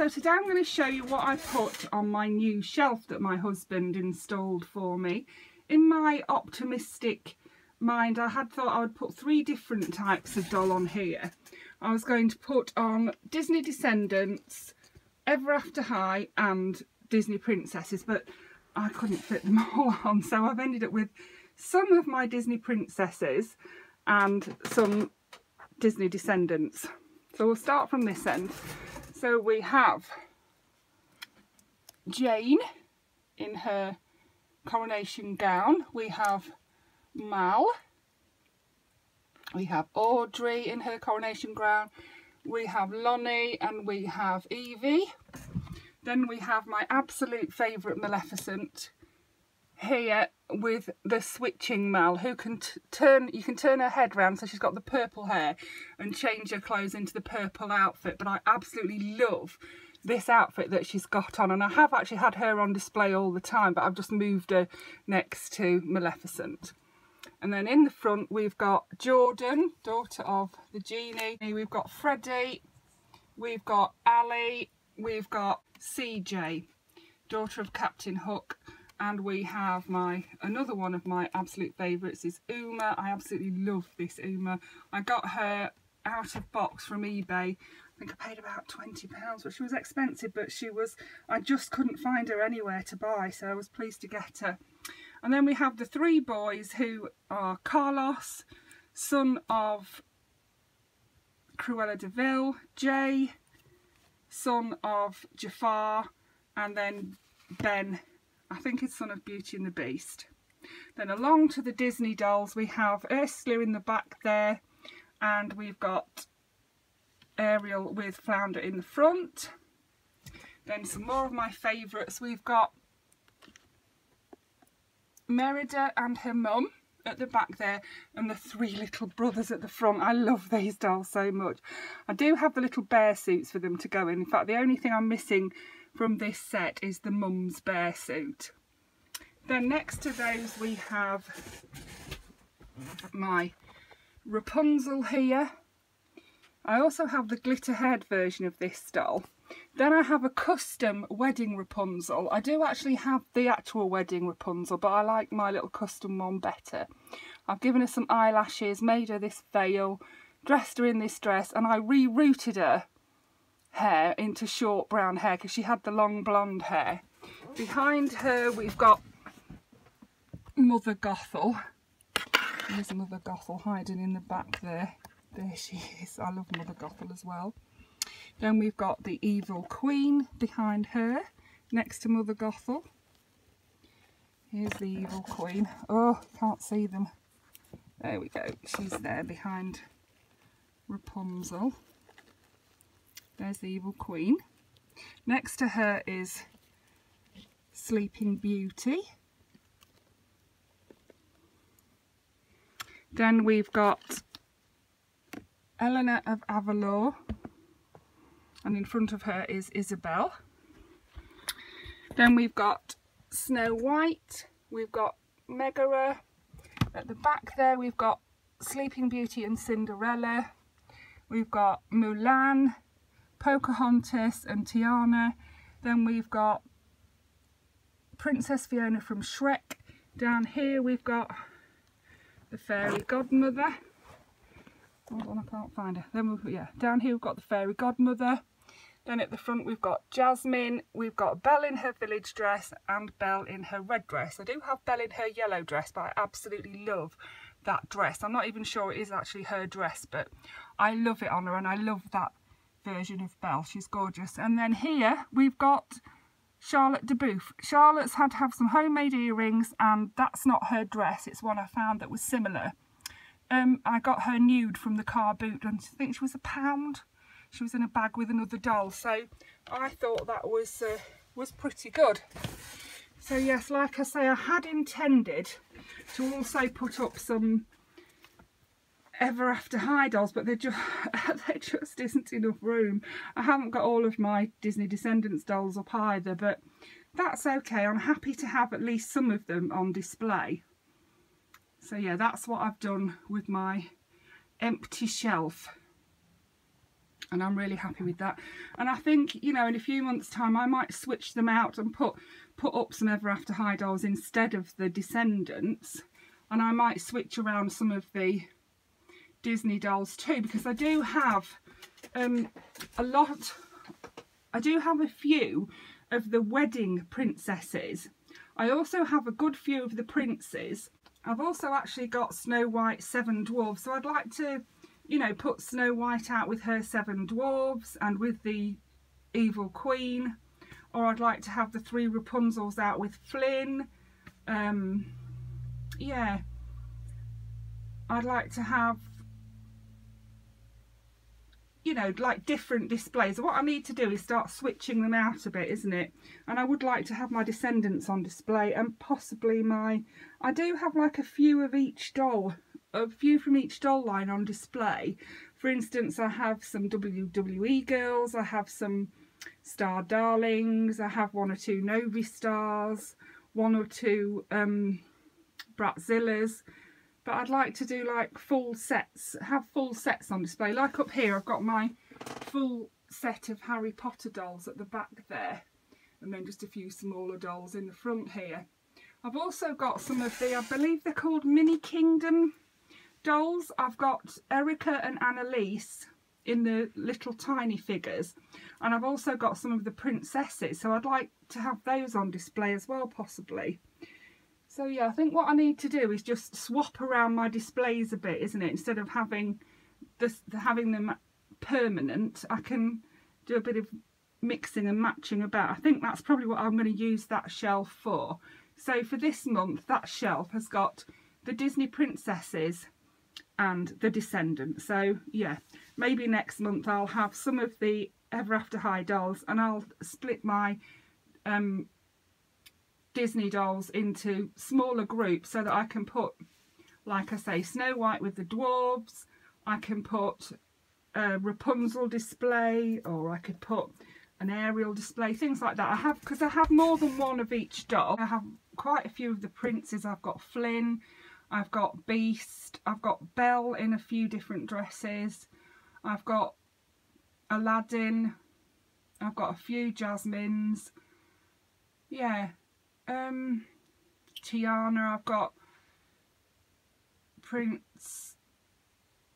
So today I'm going to show you what I put on my new shelf that my husband installed for me. In my optimistic mind, I had thought I would put 3 different types of doll on here. I was going to put on Disney Descendants, Ever After High and Disney Princesses, but I couldn't fit them all on, so I've ended up with some of my Disney Princesses and some Disney Descendants. So we'll start from this end. So we have Jane in her coronation gown, we have Mal, we have Audrey in her coronation gown, we have Lonnie, and we have Evie. Then we have my absolute favourite Maleficent here with the switching Mal, who can you can turn her head round, so she's got the purple hair, and change her clothes into the purple outfit. But I absolutely love this outfit that she's got on, and I have actually had her on display all the time, but I've just moved her next to Maleficent. And then in the front we've got Jordan, daughter of the genie, we've got Freddie, we've got Ali, we've got CJ, daughter of Captain Hook, and we have another one of my absolute favourites is Uma. I absolutely love this Uma. I got her out of box from eBay. I think I paid about £20, but she was expensive, but I just couldn't find her anywhere to buy, so I was pleased to get her. And then we have the 3 boys, who are Carlos, son of Cruella de Vil, Jay, son of Jafar, and then Ben, I think he's son of Beauty and the Beast. Then along to the Disney dolls we have Ursula in the back there, and we've got Ariel with Flounder in the front. Then some more of my favourites, we've got Merida and her mum at the back there, and the 3 little brothers at the front. I love these dolls so much. I do have the little bear suits for them to go in. In fact, the only thing I'm missing from this set is the mum's bear suit. Then next to those we have my Rapunzel here. I also have the glitter haired version of this doll. Then I have a custom wedding Rapunzel. I do actually have the actual wedding Rapunzel, but I like my little custom one better. I've given her some eyelashes, made her this veil, dressed her in this dress, and I rerouted her hair into short brown hair because she had the long blonde hair. Behind her we've got Mother Gothel. There's Mother Gothel hiding in the back there. There she is. I love Mother Gothel as well. Then we've got the Evil Queen behind her, next to Mother Gothel. Here's the Evil Queen. Oh, can't see them. There we go. She's there behind Rapunzel. There's the Evil Queen. Next to her is Sleeping Beauty. Then we've got Eleanor of Avalor, and in front of her is Isabel. Then we've got Snow White, we've got Megara. At the back there we've got Sleeping Beauty and Cinderella. We've got Mulan, Pocahontas and Tiana. Then we've got Princess Fiona from Shrek. Down here we've got the Fairy Godmother. Hold on, I can't find her. Then down here we've got the Fairy Godmother. Then at the front we've got Jasmine, we've got Belle in her village dress and Belle in her red dress. I do have Belle in her yellow dress, but I absolutely love that dress. I'm not even sure it is actually her dress, but I love it on her, and I love that version of Belle. She's gorgeous. And then here we've got Charlotte de Bouffe. Charlotte's had to have some homemade earrings, and that's not her dress. It's one I found that was similar. I got her nude from the car boot, and I think she was £1. She was in a bag with another doll, so I thought that was pretty good. So yes, like I say, I had intended to also put up some Ever After High dolls, but there just isn't enough room. I haven't got all of my Disney Descendants dolls up either, but that's okay. I'm happy to have at least some of them on display. So yeah, that's what I've done with my empty shelf. and I'm really happy with that. And I think, you know, in a few months' time I might switch them out and put up some Ever After High dolls instead of the Descendants, and I might switch around some of the Disney dolls too, because I do have a few of the wedding princesses. I also have a good few of the princes. I've also actually got Snow White 7 dwarfs, so I'd like to, you know, put Snow White out with her 7 dwarfs and with the Evil Queen, or I'd like to have the 3 Rapunzels out with Flynn. Yeah, I'd like to have, you know, like different displays. What I need to do is start switching them out a bit, isn't it? And I would like to have my Descendants on display, and possibly I do have like a few of each doll, a few from each doll line on display. For instance, I have some WWE girls, I have some Star Darlings, I have 1 or 2 Novi Stars, 1 or 2 Bratzillas. But I'd like to do like full sets, have full sets on display. Like up here, I've got my full set of Harry Potter dolls at the back there, and then just a few smaller dolls in the front here. I've also got some of the, I believe they're called Mini Kingdom dolls. I've got Erica and Annalise in the little tiny figures, and I've also got some of the princesses, so I'd like to have those on display as well, possibly. So yeah, I think what I need to do is just swap around my displays a bit, isn't it? Instead of having having them permanent, I can do a bit of mixing and matching about. I think that's probably what I'm going to use that shelf for. So for this month, that shelf has got the Disney princesses and the Descendants. So yeah, maybe next month I'll have some of the Ever After High dolls, and I'll split my Disney dolls into smaller groups so that I can put, like I say, Snow White with the dwarves, I can put a Rapunzel display, or I could put an Ariel display, things like that. Because I have more than one of each doll. I have quite a few of the princes. I've got Flynn, I've got Beast, I've got Belle in a few different dresses, I've got Aladdin, I've got a few Jasmines, yeah. Tiana, I've got Prince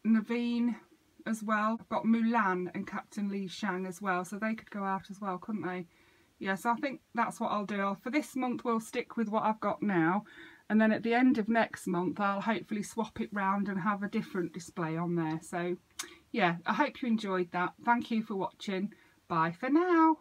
Naveen as well. I've got Mulan and Captain Li Shang as well, so they could go out as well, couldn't they? Yeah, so I think that's what I'll do. For this month we'll stick with what I've got now, and then at the end of next month I'll hopefully swap it round and have a different display on there. So yeah, I hope you enjoyed that. Thank you for watching. Bye for now.